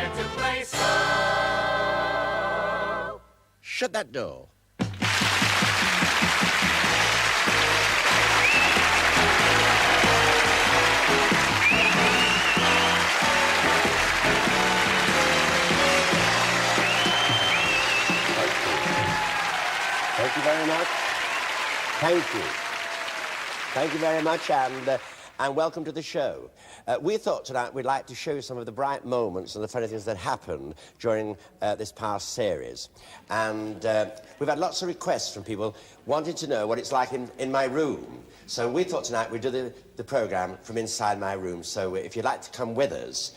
here to play so. Shut that door. Thank you very much. Thank you. Thank you very much, and welcome to the show. We thought tonight we'd like to show you some of the bright moments and the funny things that happened during this past series. And we've had lots of requests from people wanting to know what it's like in my room. So we thought tonight we'd do the programme from inside my room. So if you'd like to come with us,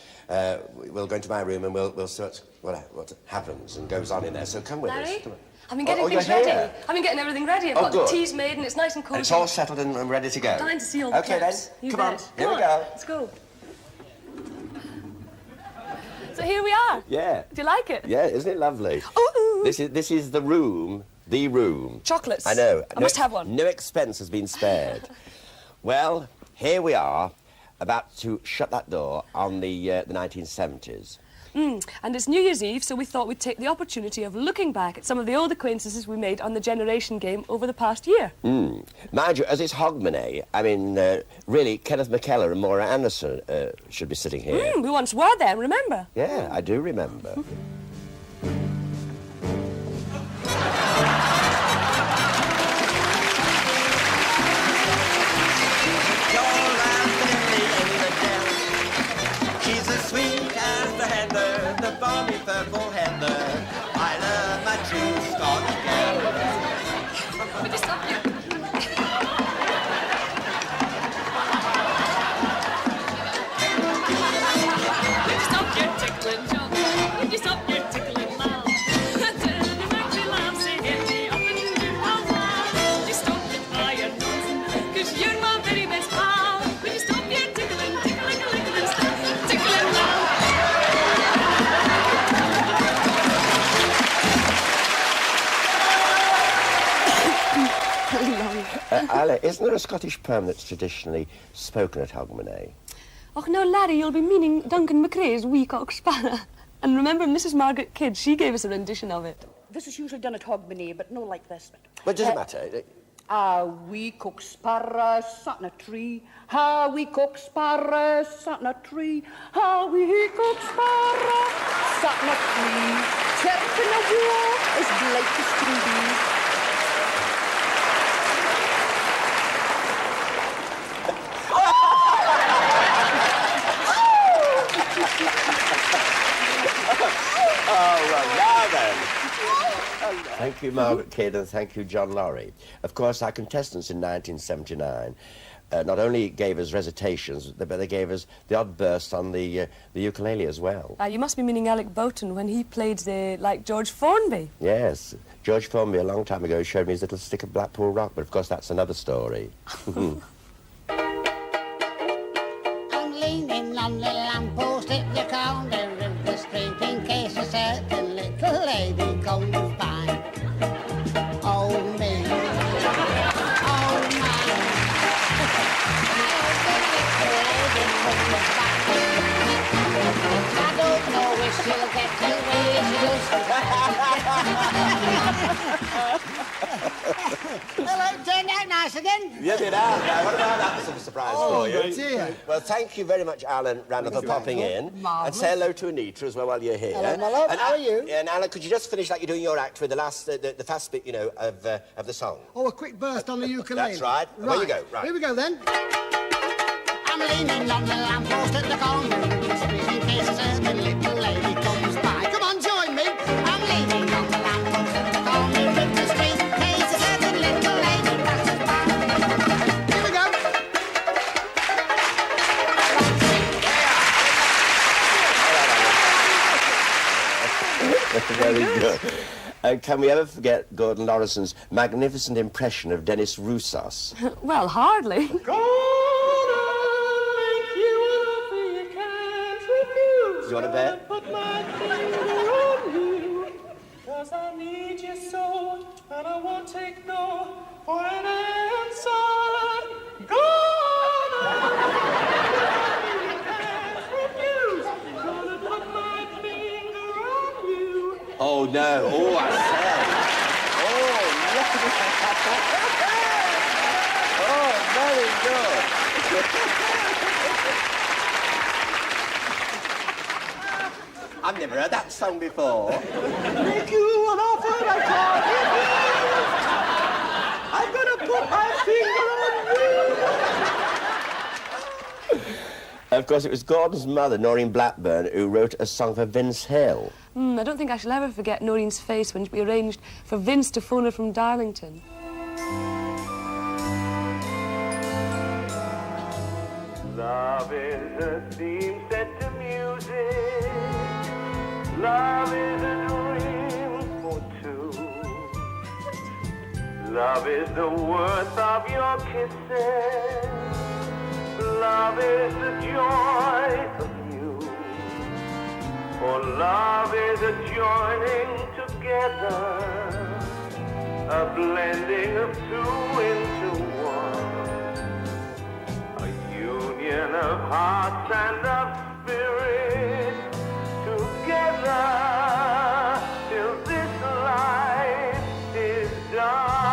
we'll go into my room and we'll see what happens and goes on in there. So come with us. Come on. I've been getting things ready. I've been getting everything ready. I've got the tea's made and it's nice and cozy. And it's all settled and ready to go. I'm dying to see all the clips. Then, come on. Here we go. Let's go. So here we are. Yeah. Do you like it? Yeah, isn't it lovely? Ooh. This is the room. The room. Chocolates. I know. I must have one. No expense has been spared. Well, here we are, about to shut that door on the 1970s. And it's New Year's Eve, so we thought we'd take the opportunity of looking back at some of the old acquaintances we made on the Generation Game over the past year. Mind you, as it's Hogmanay, I mean, really, Kenneth McKellar and Maura Anderson should be sitting here. We once were there, remember? Yeah, I do remember. She's as sweet as the heather, the balmy purple heather. I love my true Scotch girl. Would you stop you? Would you stop your tickling, John? Would you stop your tickling, love? Turn and make me laugh, say hit me up and do my love. You stop your fire nonsense, 'cause you're my very best pal. Would you stop your tickling, tickling, tickling, stop tickling, love? Ala, isn't there a Scottish poem that's traditionally spoken at Hogmanay? Och, no, laddie, you'll be meaning Duncan McCrae's Wee Cock Sparrow. And remember Mrs. Margaret Kidd, she gave us a rendition of it. This is usually done at Hogmanay, but no like this. But does it matter? Wee cock sparrow sat in a tree. Ha, wee cock sparrow sat in a tree. Ha, wee cock sparrow sat in a tree. Chirping a wall as blithe as can be. Oh, well, now then. Thank you, Margaret Kidd, and thank you, John Laurie. Of course, our contestants in 1979 not only gave us recitations, but they gave us the odd burst on the ukulele as well. You must be meaning Alec Boughton when he played like George Formby. Yes, George Formby a long time ago showed me his little stick of Blackpool Rock, but of course that's another story. I'm leaning on the lamppost at the corner of the street in case a certain little lady comes by. Oh me, oh my, I don't know if she'll get to where Hello, turned out nice again. Yes, it has. What about that sort of surprise for you? Dear. Well, thank you very much, Alan Randall, for popping in. Marvellous. And say hello to Anita as well while you're here. Hello, my love. And, How are you? And Alan, could you just finish like you're doing your act with the last, the fast bit, you know, of the song? Oh, a quick burst on the ukulele. That's right. There you go. Right. Here we go then. I'm leaning on the lamppost at the corner of the street in case a certain little lady comes by. Come on, join me. I'm leaning on the lamppost at the corner of the street in case a certain little lady passes by. Here we go. Very good. Can we ever forget Gordon Laurison's magnificent impression of Dennis Roussos? Well, hardly. Do you want to bet? Put my finger on you, 'cause I need you so, and I won't take no for an answer. Gonna refuse. Gonna put my finger Oh, no. Oh, I say. Oh, no. Oh, very good. I've never heard that song before. Make you an offer I can't refuse. I'm gonna put my finger on you. Of course, it was Gordon's mother, Noreen Blackburn, who wrote a song for Vince Hill. I don't think I shall ever forget Noreen's face when we arranged for Vince to phone her from Darlington. Love is a theme set to music. Love is a dream for two. Love is the worth of your kisses. Love is the joy of you. For love is a joining together, a blending of two into one, a union of hearts and of spirit, together till this life is done.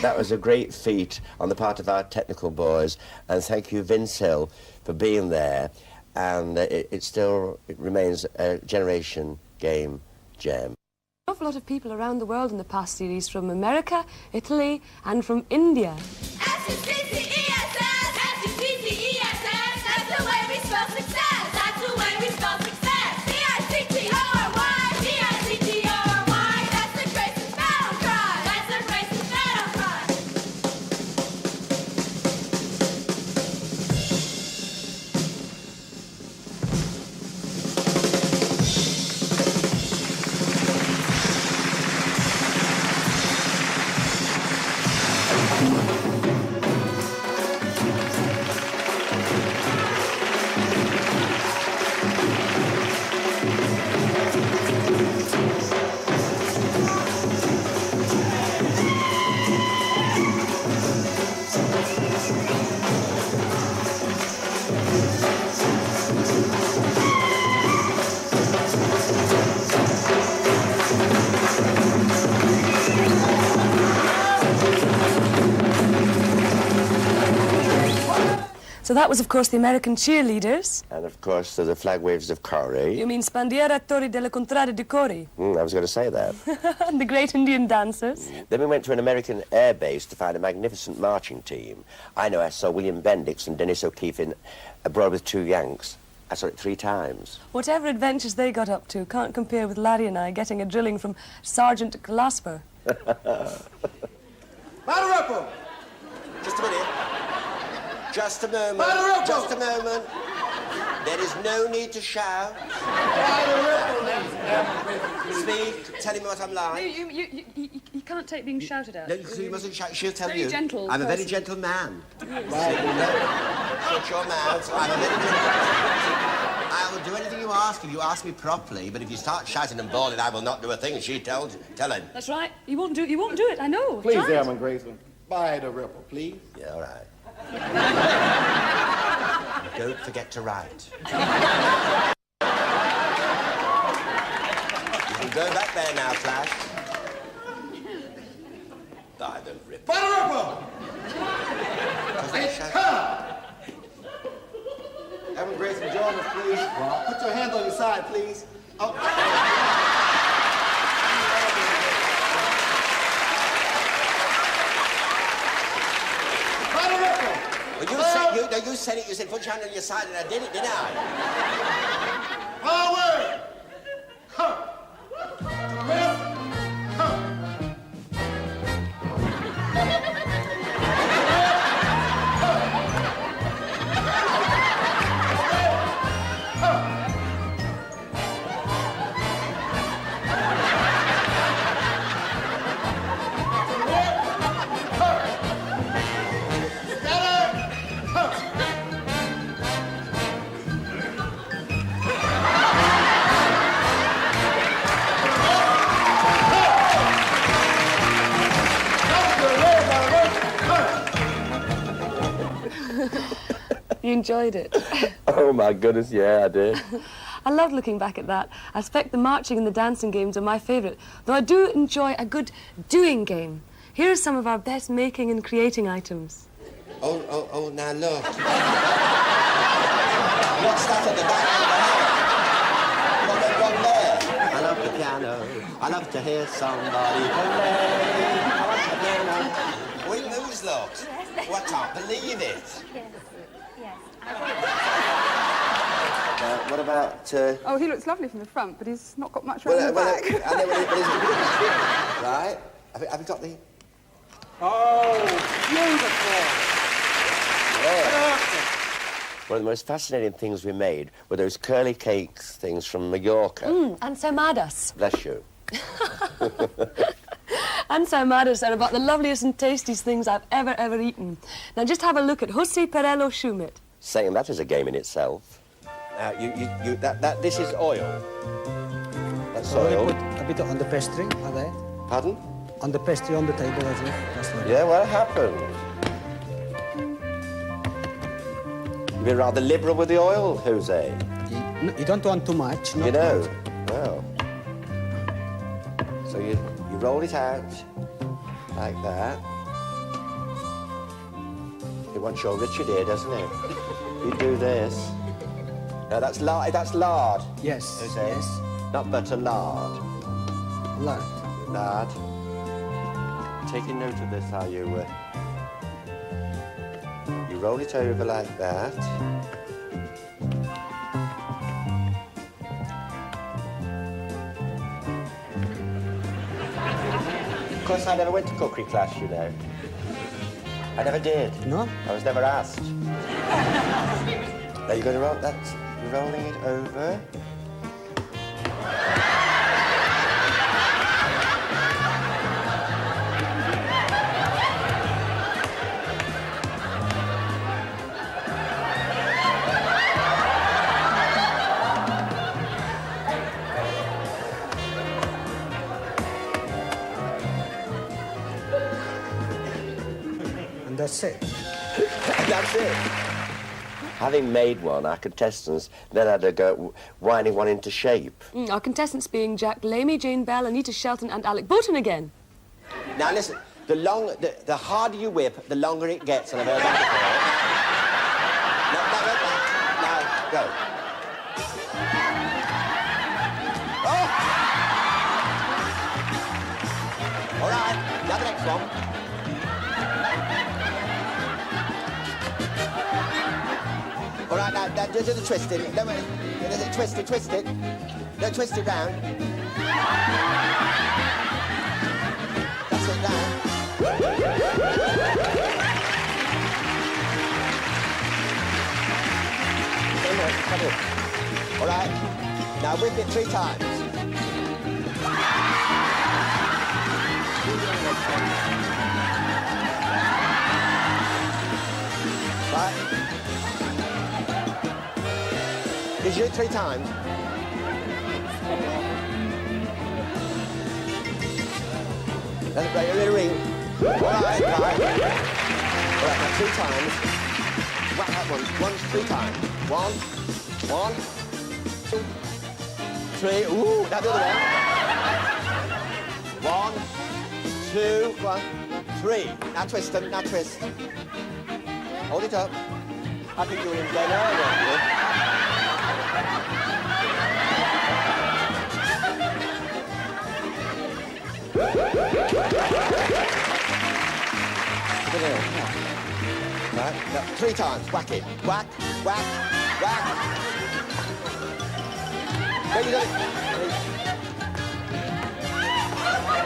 That was a great feat on the part of our technical boys, and thank you, Vince Hill, for being there. And it remains a generation game gem. An awful lot of people around the world in the past series, from America, Italy, and from India. S-U-C-C-E-S-S, S-U-C-C-E-S-S, that's the way we spell success, that's the way we spell success. C-I-C-T-O-R-Y, C-I-C-T-O-R-Y, that's the Grayson's battle cry, that's the Grayson's battle cry. So that was, of course, the American cheerleaders. And, of course, the flag waves of Corrie. You mean Spandiera Tori delle Contrade di Cori? I was going to say that. And the great Indian dancers. Then we went to an American air base to find a magnificent marching team. I know I saw William Bendix and Dennis O'Keefe in Abroad with Two Yanks. I saw it 3 times. Whatever adventures they got up to can't compare with Larry and I getting a drilling from Sergeant Glasper. Battle Ripple! Just a minute. Just a moment. Battle Ripple! Just a moment. There is no need to shout. Battle Ripple! Speak. Tell him what I'm like. You can't take being shouted at. No, you mustn't shout. She'll tell Very you. gentle I'm a very person. gentle man. Right, shut your mouth. I'm a very gentle man. I will do anything you ask if you ask me properly, but if you start shouting and bawling, I will not do a thing. She tell him. That's right. You won't do it. I know. Please, Try it. Airman Grayson, buy the Ripple, please. Yeah, all right. Don't forget to write. You can go back there now, Flash. By the rip. Battle Ripple! It's time! Airman Grayson, join us, please. Put your hands on your side, please. Oh. Battle Ripple! Well, you said it. You said put your hand on your side, and I did it, didn't I? Forward! Huh. Left! Huh. You enjoyed it? Oh, my goodness, yeah, I did. I loved looking back at that. I expect the marching and the dancing games are my favourite, though I do enjoy a good doing game. Here are some of our best making and creating items. Oh, now look. What's that at the back of the house? What they've got there? I love the piano. I love to hear somebody play. I love the piano. Oh, it moves, look. Oh, I can't believe it. What about... Oh, he looks lovely from the front, but he's not got much around the back. Right? Have you got the... Oh, beautiful. Yeah. One of the most fascinating things we made were those curly cakes things from Mallorca. Ensaimadas. Bless you. Ensaimadas are about the loveliest and tastiest things I've ever eaten. Now just have a look at Jose Perello Schumit. Saying that is a game in itself. This is oil. That's oil. Put a bit on the pastry, are they? Pardon? On the pastry on the table, that's it. That's right. Yeah, what happened? You've been rather liberal with the oil, Jose. You don't want too much, not you know. much. Well. So you roll it out like that. It wants your Richard here, doesn't it? You do this. No, that's lard. That's lard. Yes. Jose. Yes. Not butter, lard. Lard. Lard. Taking note of this, are you? You roll it over like that. Of course, I never went to cookery class, you know. I never did. No? I was never asked. Now you're going to roll that. You're rolling it over. That's it. That's it. Having made one, our contestants then had to go winding one into shape. Our contestants being Jack Lamy, Jane Bell, Anita Shelton and Alec Bolton again. Now listen, the harder you whip, the longer it gets, and I've heard that before. Now, go. Oh! All right, now the next one. All right, now do the twisting. No, wait. Twist it. Don't twist it round. That's it, round. Come in. All right, now whip it 3 times. Right. Did you do it 3 times? That's a little ring. All right. All right, now 3 times. Whack that one. 3 times. 1, 2, 3. Ooh, now the other one. 1, 2, 1, 3. Now twist them. Now twist. Hold it up. I think you were in there earlier. Right, no, 3 times, whack it. Whack. There you go.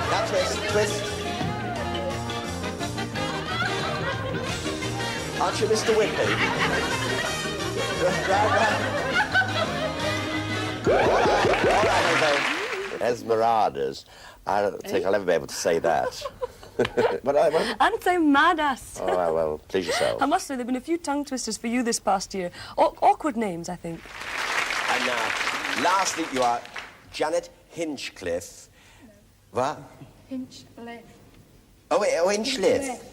Now twist. Aren't you Mr. Whippy? Right. All right, Jose. Esmeradas. I don't think I'll ever be able to say that. But Ensaimadas. All right, well, please yourself. I must say, there have been a few tongue twisters for you this past year. Awkward names, I think. And now, lastly, you are Janet Hinchcliffe. What? Hinchcliffe. Oh, Hinchcliffe.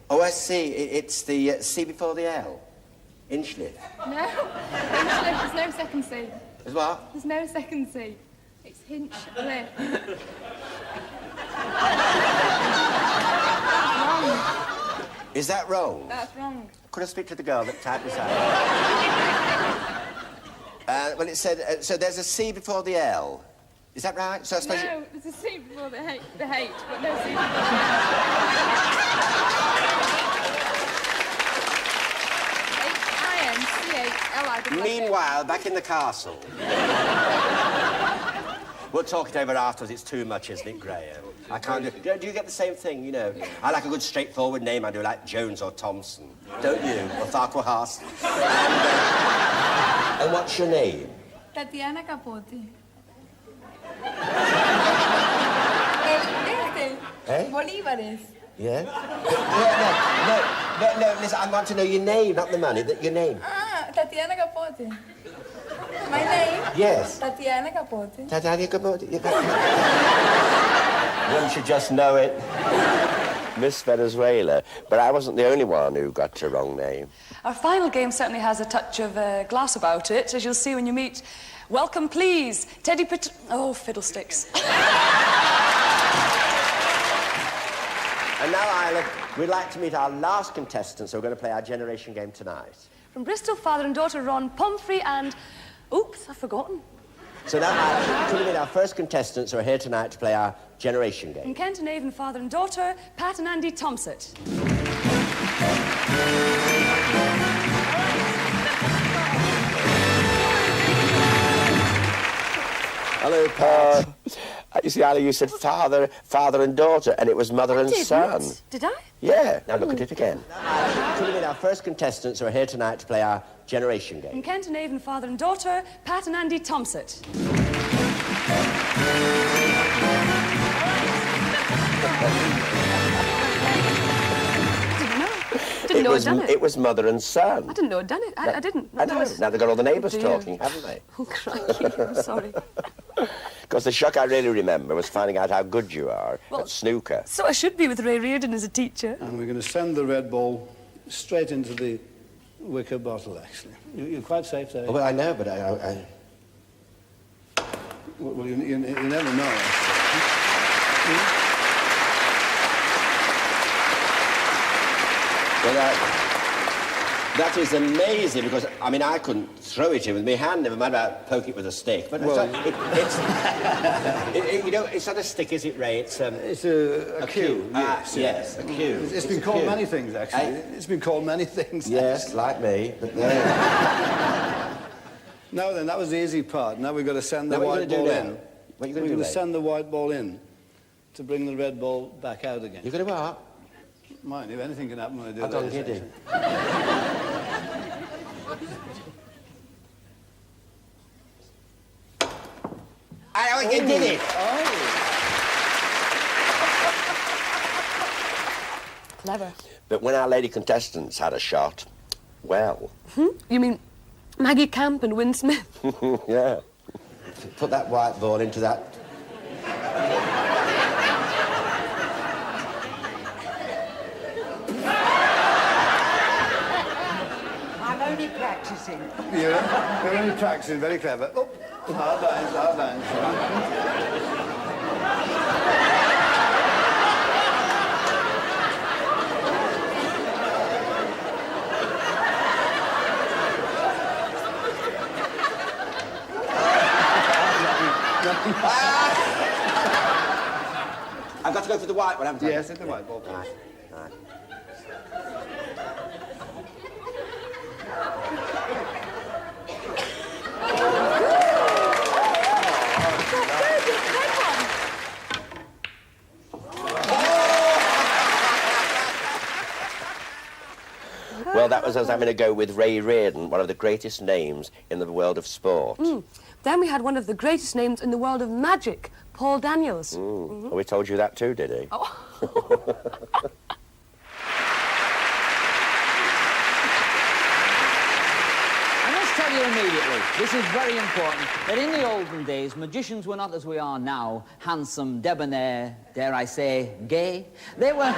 Oh, I see. It's the C before the L. Inchliff. No. Hinchliff, there's no second C. Is what? There's no second C. It's Hinchliff. Wrong. Is that wrong? That's wrong. Could I speak to the girl that typed this out? Well, it said, so there's a C before the L. Is that right? So I suppose No, there's a C before the H, but no C before the H-I-N-C-H-L-I. Meanwhile, back in the castle. We'll talk it over afterwards. It's too much, isn't it, Graham? I can't do... Do you get the same thing, you know? I like a good straightforward name. I do like Jones or Thompson. Don't you? Or Farquhar. And what's your name? Tatiana Capote. Eh? Bolívares. Yeah? No, listen, I want to know your name, not the money, your name. Ah, Tatiana Capote. My name? Yes. Tatiana Capote. Tatiana Capote. One should just know it. Miss Venezuela. But I wasn't the only one who got the wrong name. Our final game certainly has a touch of glass about it, as you'll see when you meet. Welcome, please, Teddy Oh, fiddlesticks. And now, Isla, we'd like to meet our last contestants who are going to play our generation game tonight. From Bristol, father and daughter Ron Pomfrey and... Oops, I've forgotten. So now, could we meet our first contestants who are here tonight to play our generation game? From Kent and Avon, father and daughter, Pat and Andy Thompson. Hello, Pat. You see, Ali, you said father and daughter, and it was mother and son. Did I? Yeah. Now look at it again. Could we meet our first contestants who are here tonight to play our generation game? From Kent and Avon, father and daughter, Pat and Andy Thompson. Didn't know I'd done it. It was mother and son. I didn't know I'd done it. I didn't. I know. Now they've got all the neighbours talking, haven't they? Oh, crikey. I'm sorry. Because the shock I really remember was finding out how good you are at snooker. So I should be with Ray Reardon as a teacher. And we're going to send the red ball straight into the wicker bottle, actually. You're quite safe there. Oh, well, I know, but I... Well, you never know, actually. Well, that is amazing, because, I mean, I couldn't throw it in with my hand, never mind about poke it with a stick. But well, it's not a stick, is it, Ray? It's a cue. Yes, a cue. It's been called many things, actually. It's been called many things. Yes, like me, but Now then, that was the easy part. Now we've got to send the white ball in. What are you going to do, We're going to Ray? send the white ball in to bring the red ball back out again. You're going to what? Mind you, anything can happen when I do I've that. gone giddy. You did it! Clever. But when our lady contestants had a shot, well... You mean Maggie Camp and Win Smith? Yeah. Put that white ball into that... I'm only practicing. Yeah, you're only practicing. Very clever. Oh, hard lines, hard lines. I've got to go for the white one, haven't I? Yes, hit the white ball. Right, right. Well, that was us having a go with Ray Reardon, one of the greatest names in the world of sport. Then we had one of the greatest names in the world of magic, Paul Daniels. Well, we told you that too, did he? Oh. I must tell you immediately, this is very important, that in the olden days, magicians were not as we are now, handsome, debonair, dare I say, gay. They were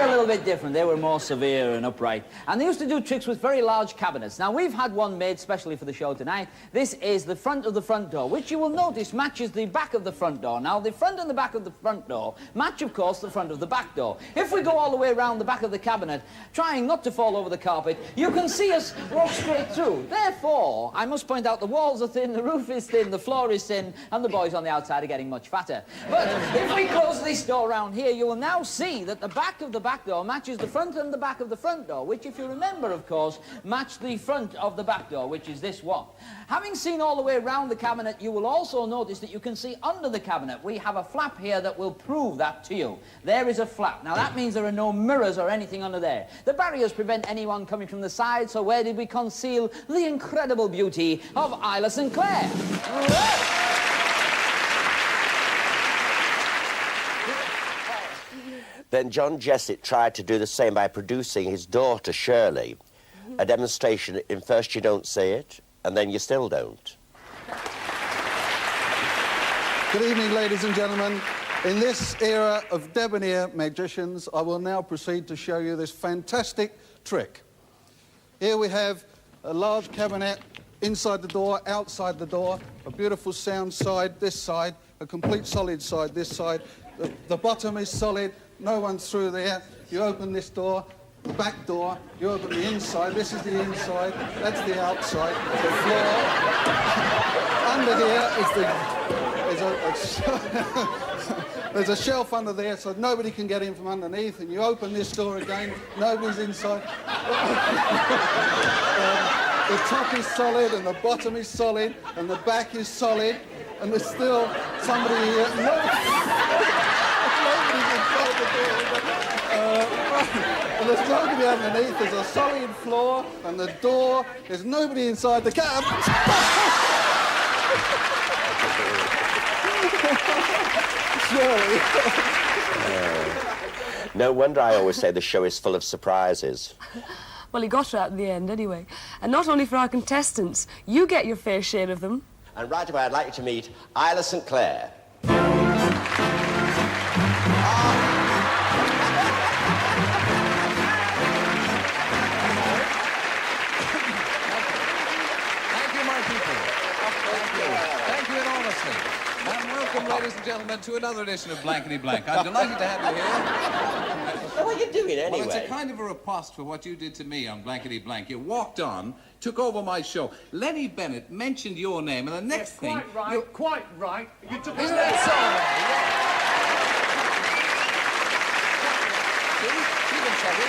a little bit different. They were more severe and upright. And they used to do tricks with very large cabinets. Now, we've had one made specially for the show tonight. This is the front of the front door, which you will notice matches the back of the front door. Now, the front and the back of the front door match, of course, the front of the back door. If we go all the way around the back of the cabinet, trying not to fall over the carpet, you can see us walk straight through. Therefore, I must point out the walls are thin, the roof is thin, the floor is thin, and the boys on the outside are getting much fatter. But if we close this door around here, you will now see that the back of the back door matches the front and the back of the front door, which, if you remember, of course, match the front of the back door, which is this one. Having seen all the way around the cabinet, you will also notice that you can see under the cabinet. We have a flap here that will prove that to you. There is a flap. Now, that means there are no mirrors or anything under there. The barriers prevent anyone coming from the side, so where did we conceal the incredible beauty of Isla St. Clair? Then John Jessett tried to do the same by producing his daughter, Shirley, a demonstration in first you don't say it, and then you still don't. Good evening, ladies and gentlemen. In this era of debonair magicians, I will now proceed to show you this fantastic trick. Here we have a large cabinet inside the door, outside the door, a beautiful sound side, this side, a complete solid side, this side. The bottom is solid, no one's through there. You open this door, the back door, you open the inside, this is the inside, that's the outside, the floor. Under here there's a shelf under there so nobody can get in from underneath, and you open this door again, nobody's inside. The top is solid and the bottom is solid and the back is solid, and there's still somebody here. Nobody's inside the door. And there's nobody underneath. There's a solid floor and the door. There's nobody inside the cab. Surely. No wonder I always say the show is full of surprises. Well, he got her at the end, anyway. And not only for our contestants, you get your fair share of them. And right away, I'd like you to meet Isla St. Clair. Thank you enormously. And welcome, ladies and gentlemen, to another edition of Blankety Blank. I'm delighted to have you here. What are you doing anyway? Well, it's a kind of a riposte for what you did to me on Blankety Blank. You walked on, took over my show. Lenny Bennett mentioned your name, and the next thing... Quite right, quite right. You took Isn't that so? See? You can check it.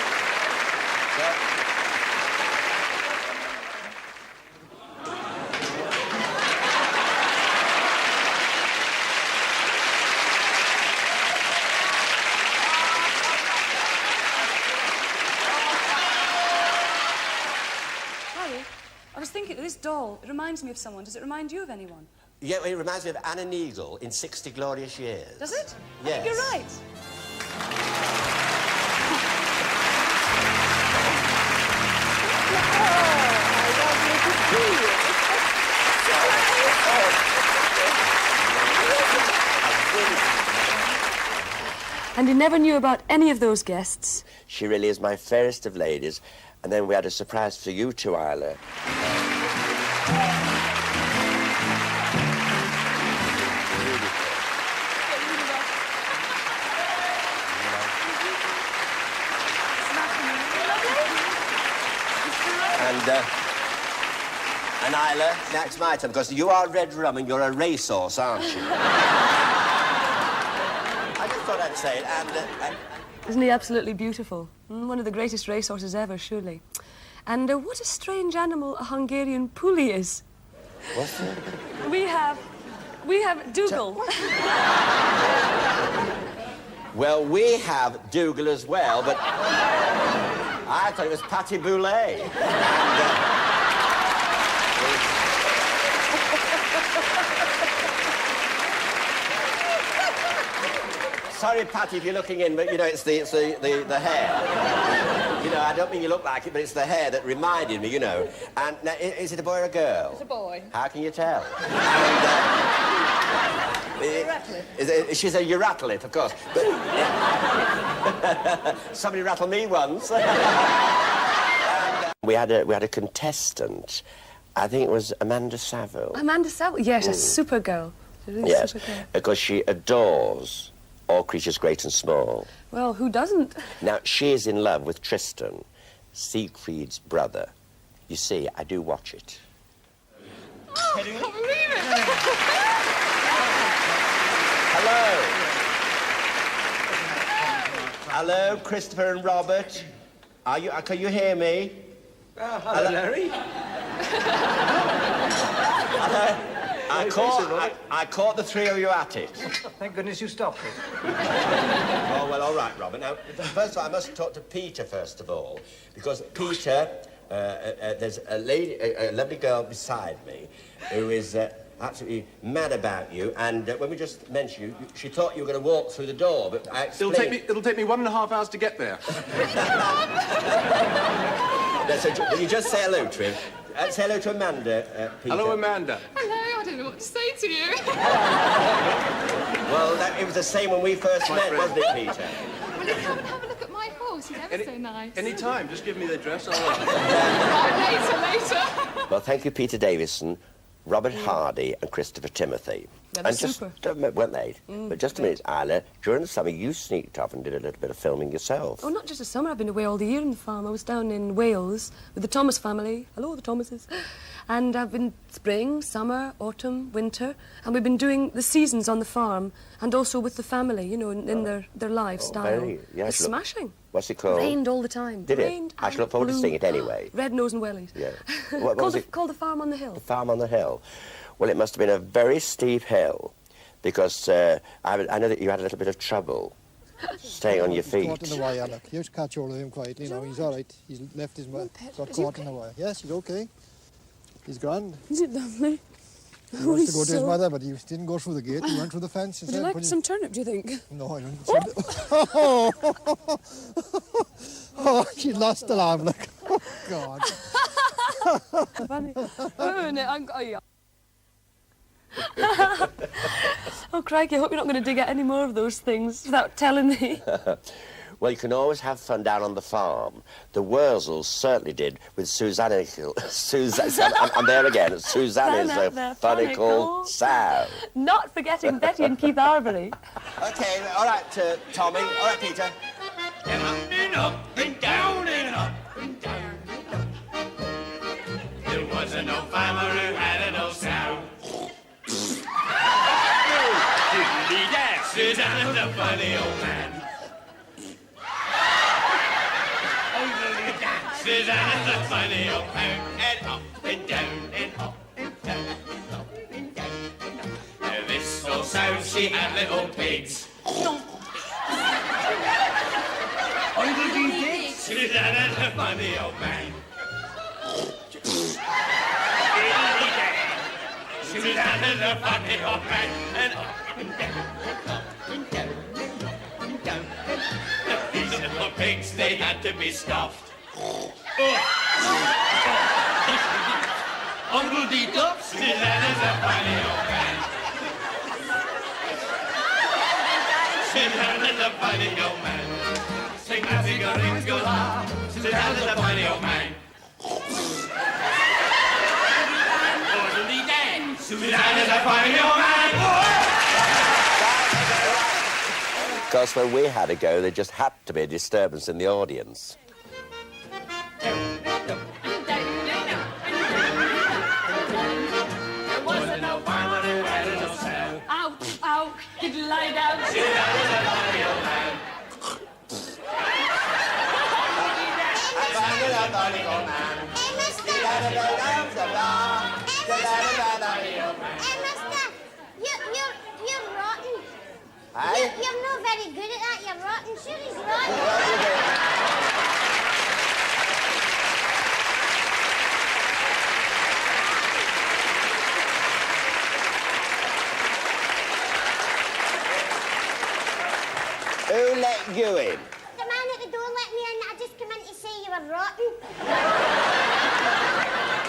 I was thinking, this doll, it reminds me of someone. Does it remind you of anyone? Yeah, well, it reminds me of Anna Neagle in 60 Glorious Years. Does it? Yes. I think you're right. And you never knew about any of those guests. She really is my fairest of ladies. And then we had a surprise for you too, Isla. And Isla, next my turn, because you are red rum and you're a racehorse, aren't you? I just thought I'd say it, and... Isn't he absolutely beautiful? One of the greatest racehorses ever, surely. And what a strange animal a Hungarian pulley is. What's that? We have Dougal. Well, we have Dougal as well, but I thought it was Patty Boulay. sorry, Patty, if you're looking in, but, you know, it's the hair. You know, I don't mean you look like it, but it's the hair that reminded me, you know. And now, is it a boy or a girl? It's a boy. How can you tell? She's a you rattle it, of course. But, somebody rattled me once. We had a contestant. I think it was Amanda Saville. Amanda Saville, yes, a super girl. Really yes, super girl. because she adores all creatures great and small. Well, who doesn't? Now, she is in love with Tristan, Siegfried's brother. You see, I do watch it. Oh, I can't believe it! Hello. Hello, Christopher and Robert. Can you hear me? Hello, Larry. I caught the three of you at it. Thank goodness you stopped it. Oh, well, all right, Robert. Now, first of all, I must talk to Peter, first of all, because Peter, there's a lady, a lovely girl beside me who is absolutely mad about you, and when we just mentioned you, she thought you were going to walk through the door, but I explained... It'll take me 1.5 hours to get there. No, so you just say hello to him. Say hello to Amanda, Peter. Hello, Amanda. Hello, I don't know what to say to you. Well, it was the same when we first met, wasn't it, Peter? Will you come and have a look at my horse? He's ever so nice. Any time, just give me the address. Right, later. Well, thank you, Peter Davison, Robert Hardy and Christopher Timothy. Yeah, they're super. Weren't they? But just a minute, Isla, during the summer you sneaked off and did a little bit of filming yourself. Oh, not just the summer. I've been away all the year on the farm. I was down in Wales with the Thomas family. Hello, the Thomases. And I've been spring, summer, autumn, winter, and we've been doing the seasons on the farm and also with the family, you know, in their lifestyle. It's smashing. What's it called? Rained all the time. Did it? Rained I should look forward to seeing it anyway. Red Nose and Wellies. Yeah. Called the Farm on the Hill. The Farm on the Hill. Well, it must have been a very steep hill, because I know that you had a little bit of trouble staying on your feet. Caught in the wire, look. You just catch hold of him quietly now. He's all right. He's left his got caught in the wire. Yes, he's okay. He's grand. Is it lovely? He wants to go to his mother, but he didn't go through the gate. He went through the fence. Would you like some turnip, do you think? No, I don't. Oh, she lost the lamb, look. Oh, God. Funny. Oh, crikey, I hope you're not going to dig out any more of those things without telling me. Well, you can always have fun down on the farm. The Wurzels certainly did with Susanna. I'm there again. Susanna is a funnical sow. Not forgetting Betty and Keith Arbery. OK, all right, Tommy. All right, Peter. And up and up and down and up and down. There wasn't no farmer who had an old sow. Diddly-dad, Susanna's a funny old man. Susanna's a funny old man. And up and down and up and down and up and down and up. Now this old sow, she had little pigs. Susanna's a funny old man. Susanna's a funny old man. And up and down and up and down and up and down. These little pigs, they had to be stuffed. Uncle D-Dup, Susanna's a funny old man. Susanna's a funny old man. Sing a ring-a-ring-a-la, Susanna's a funny old man. Susanna's a funny old man. Of course, when we had a go, there just had to be a disturbance in the audience. Ow, did you lie down? Susanna's a funny old man. You're rotten. Aye? You're not very good at that. You're rotten. Sure, he's rotten. were rotten.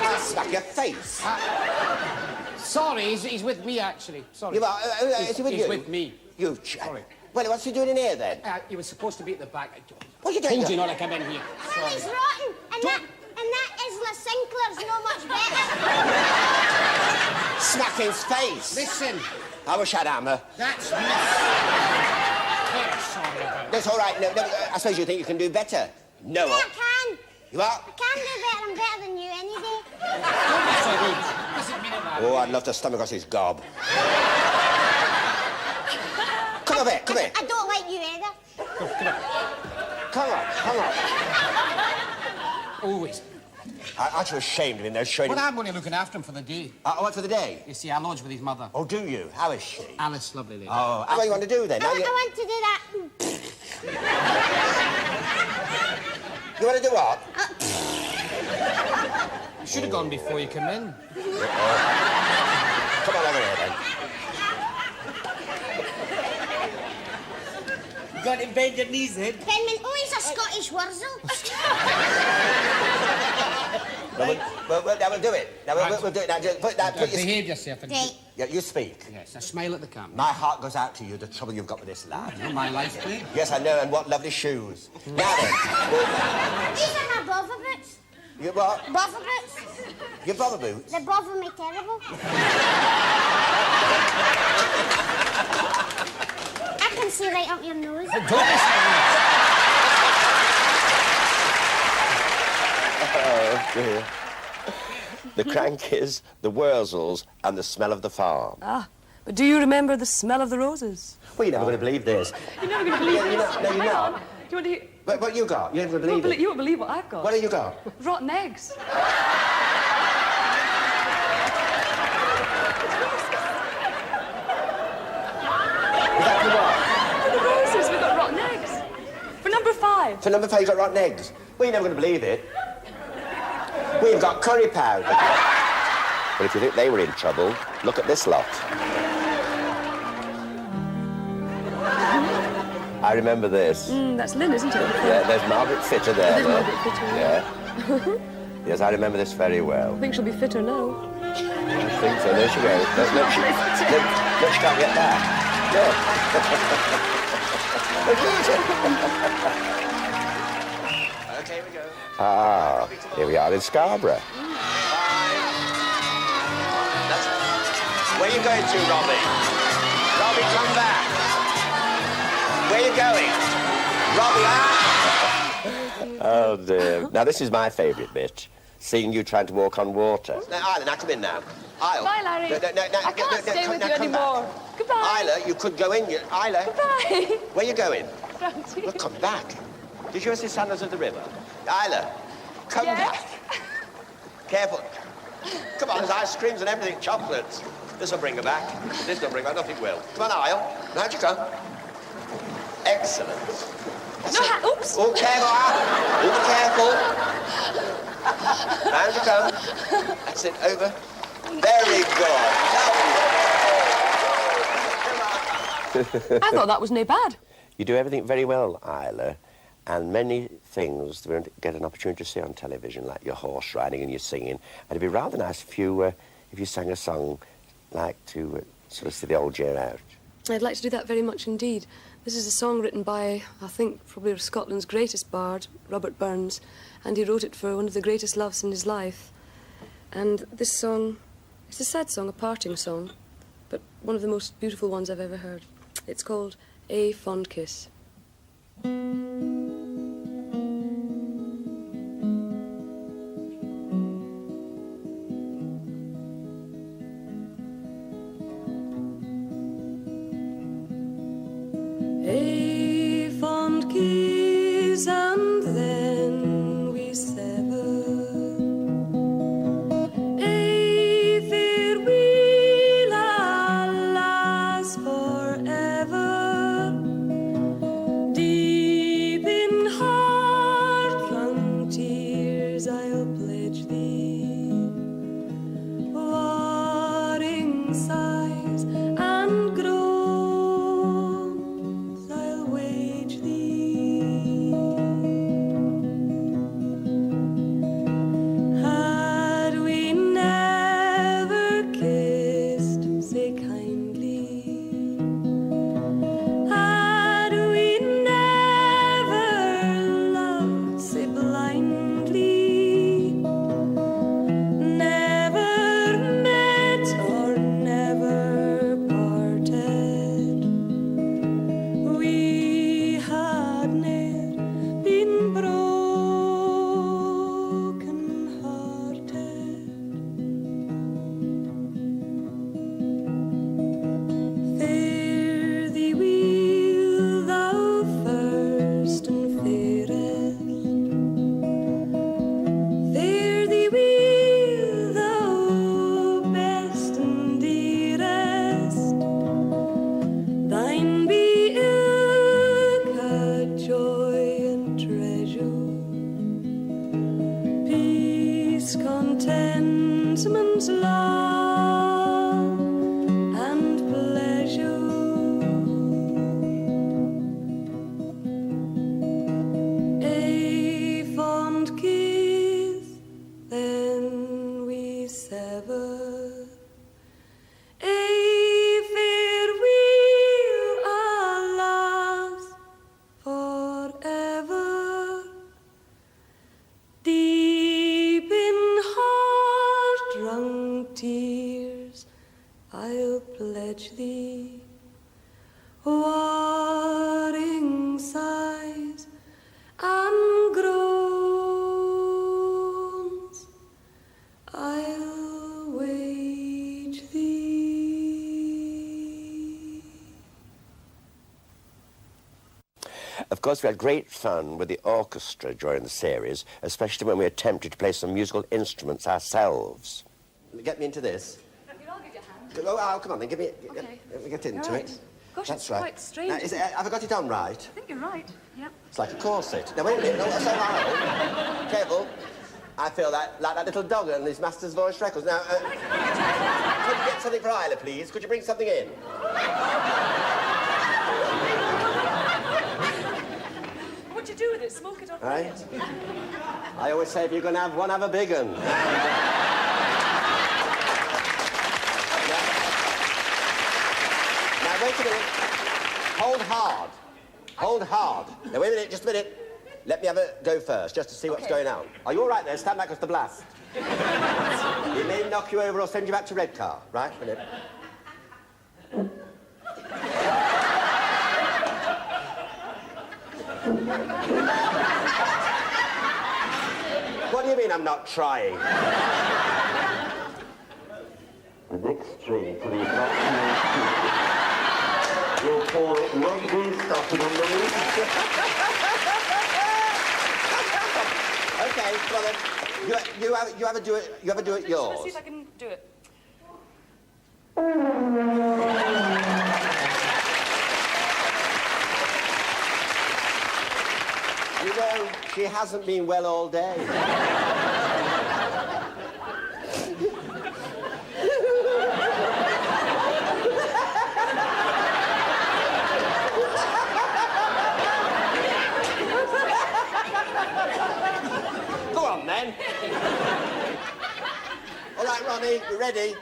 I'll smack your face. Sorry, he's with me, actually. Sorry. Is he with you? He's with me. You Sorry. Well, what's he doing in here, then? He was supposed to be at the back. What are you doing? Told you not to come in here. Oh, he's rotten. And that Isla Sinclair's no much better. Smack his face. Listen. I wish I'd hammer. That's me. Sorry about That's all right. No, I suppose you think you can do better. No. Yeah, I can. You are? I can do better. I'm better than you any day. Oh, I'd love to stomach us his gob. Come over here, come here. I don't like you either. Come on. Always. Aren't you ashamed of him, though, showing Well, him... I'm only looking after him for the day. What, for the day? You see, I lodge with his mother. Oh, do you? How is she? Alice, lovely lady. Oh, what do you want to do, then? I want to do that. You want to do what? You should have gone before you come in. Come on over here, then. Got to bend your knees in. Penman, oh, he's a Scottish wurzel. We'll do it. We'll do it. Now, just put that... Behave yourself. And Yeah, you speak. Yes, a smile at the camera. My heart goes out to you, the trouble you've got with this lad. No, my life's clear. Yes, I know, and what lovely shoes. Now then... These are my bother boots. You what? Bother boots. Your bother boots? They bother me terrible. I can see right up your nose. Oh, dear. The crank is the wurzels and the smell of the farm. Ah, but do you remember the smell of the roses? Well, you're never going to believe this. You're never going to believe this. No, you're Hang not. on. Do you want to hear... What you got? You never believe it. You won't believe what I've got. What have you got? Rotten eggs. For the roses, we've got rotten eggs. For number 5. For number 5, you've got rotten eggs. Well, you're never going to believe it. We've got curry powder. But if you think they were in trouble, look at this lot. I remember this. That's Lynn, isn't it? Yeah, there's Margaret Fitter there. There's Margaret Fitter, Yeah. Yes, I remember this very well. I think she'll be fitter now. I think so. There she goes. Look, she can't get back. Look. Okay, we go. Ah, here we are in Scarborough. Where are you going to, Robbie? Robbie, come back. Where are you going? Robbie, Oh, dear. Now, this is my favourite bit. Seeing you trying to walk on water. Now, Isla, now come in now. Isla. Bye, Larry. No, I can't stay with you anymore. Goodbye. Isla, you could go in. Isla. Goodbye. Where are you going? Francie. Well, come back. Did you ever see Sandals of the River? Isla, come back. Careful. Come on, there's ice creams and everything, chocolates. This will bring her back. This will bring her back. Nothing will. Come on, Isle. How'd you come? Excellent. Oops. Oh, careful, Isle. Be careful. Round you go. That's it, over. Very good. I thought that was no bad. You do everything very well, Isla, and many things we don't get an opportunity to see on television, like your horse riding and your singing. And it'd be rather nice if you sang a song like to sort of see the old year out. I'd like to do that very much indeed. This is a song written by, I think, probably Scotland's greatest bard, Robert Burns, and he wrote it for one of the greatest loves in his life. And this song, it's a sad song, a parting song, but one of the most beautiful ones I've ever heard. It's called A Fond Kiss. A fond kiss and then we sever. A farewell, alas, forever. Deep in contentment's love and pleasure. A fond kiss, then we sever. A farewell, alas, forever. Deep in heart-wrung tears, I'll pledge thee. Warring sighs and groans, I'll wage thee. Of course, we had great fun with the orchestra during the series, especially when we attempted to play some musical instruments ourselves. Get me into this. I'll give you a hand. Oh, come on then, give me... Okay. Let me get into Right. it. Gosh, That's it's right. quite strange. Now, have I got it on right? I think you're right. Yep. It's like a corset. Now, wait a minute. No, that's so loud. Careful. I feel like that little dog on his master's voice records. Now, could you get something for Isla, please? Could you bring something in? What'd you do with it? Smoke it or play Right? it? I always say if you're going to have one, have a big one. Now, wait a minute. Hold hard. Hold hard. Now, wait a minute, just a minute. Let me have a go first, just to see what's going on. Are you all right there? Stand back off the blast. He may knock you over or send you back to Redcar. Right? A minute. What do you mean I'm not trying? The next train to the approximate will call it Rugby stopping on the roof. Okay, well then, you have a do it. You have a do it yours. Let's see if I can do it. You know, she hasn't been well all day. Go on, then. All right, Ronnie, you ready?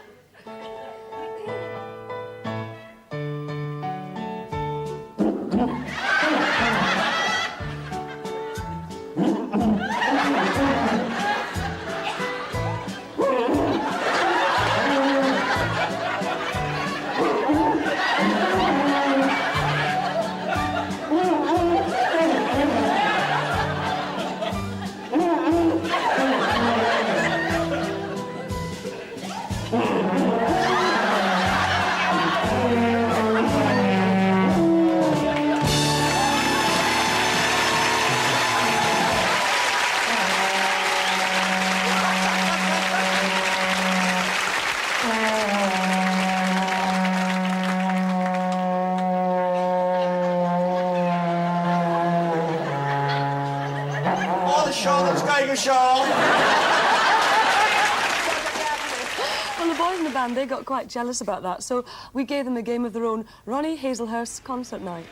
Oh, the Charlotte's going ashore. Well, the boys in the band, they got quite jealous about that, so we gave them a game of their own, Ronnie Hazelhurst's concert night.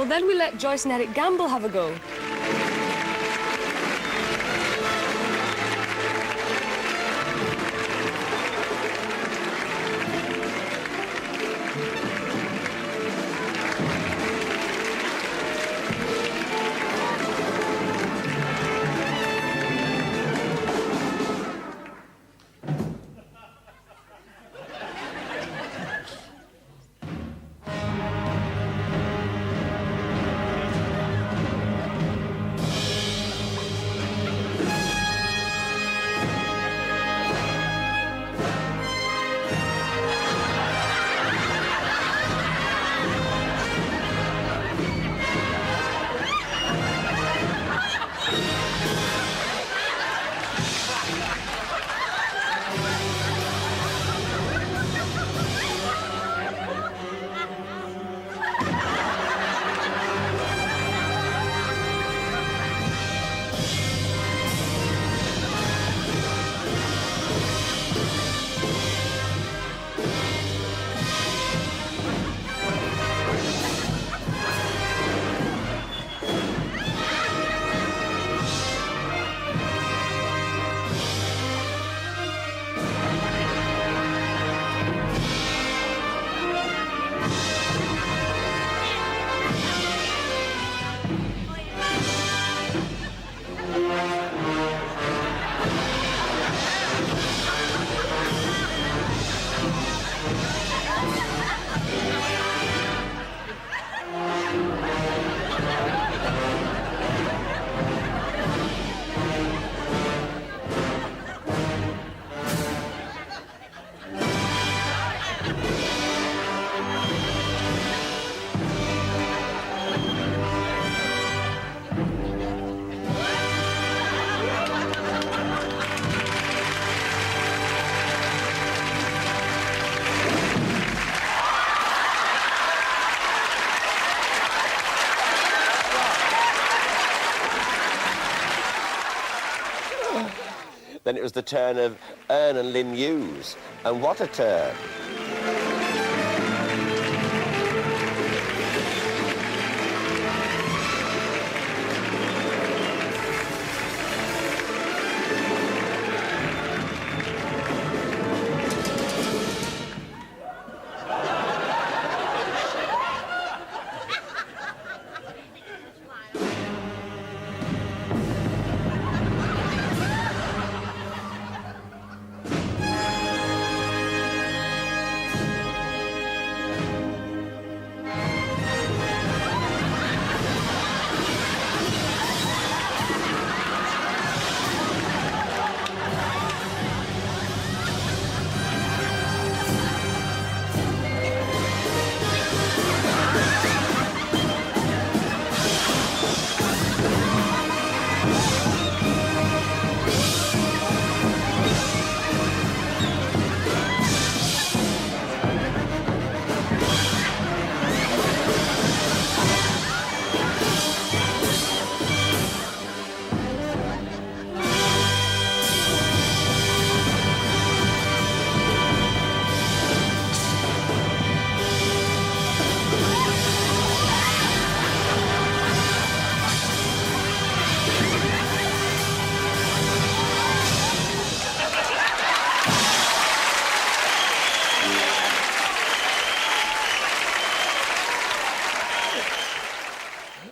Well, then we let Joyce and Eric Gamble have a go. Then it was the turn of Ern and Lynn Hughes. And what a turn.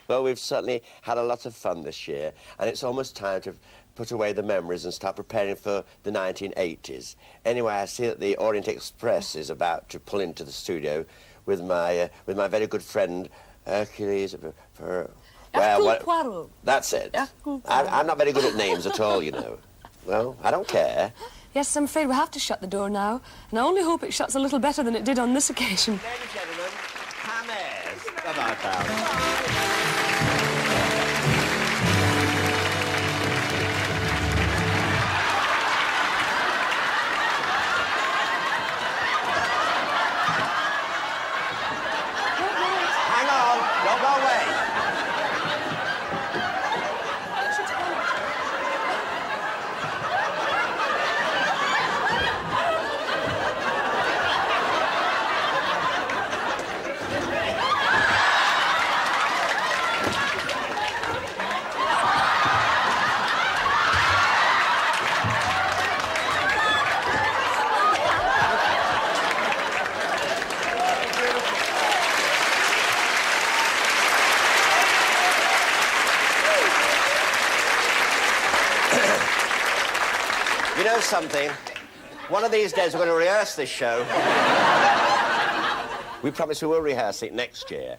Well, we've certainly had a lot of fun this year, and it's almost time to put away the memories and start preparing for the 1980s. Anyway, I see that the Orient Express is about to pull into the studio with my very good friend Hercules. Poirot. That's it. I'm not very good at names at all, you know. Well, I don't care. Yes, I'm afraid we have to shut the door now, and I only hope it shuts a little better than it did on this occasion. Ladies and gentlemen, Hammers. Bye-bye, pal. something? One of these days we're going to rehearse this show. We promise we will rehearse it next year.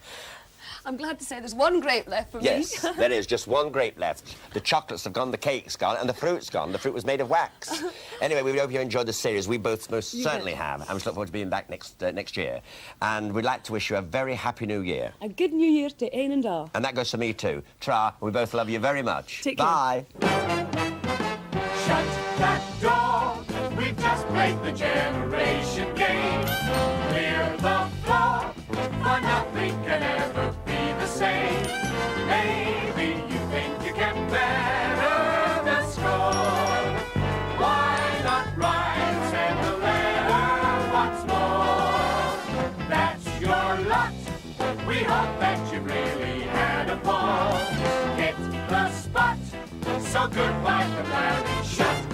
I'm glad to say there's one grape left for me. Yes, there is just one grape left. The chocolates have gone, the cake's gone, and the fruit's gone. The fruit was made of wax. Anyway, we hope you enjoyed the series. We both most certainly have. And we look forward to being back next year. And we'd like to wish you a very happy new year. A good new year to ein and all. And that goes for me too. Tra, we both love you very much. Take care. Bye. Shut that door. We've just played the generation game. Clear the floor, for nothing can ever be the same. Maybe you think you can better the score. Why not write and the letter once more? That's your lot. We hope that you really had a ball. Hit the spot. So goodbye from Larry. Shut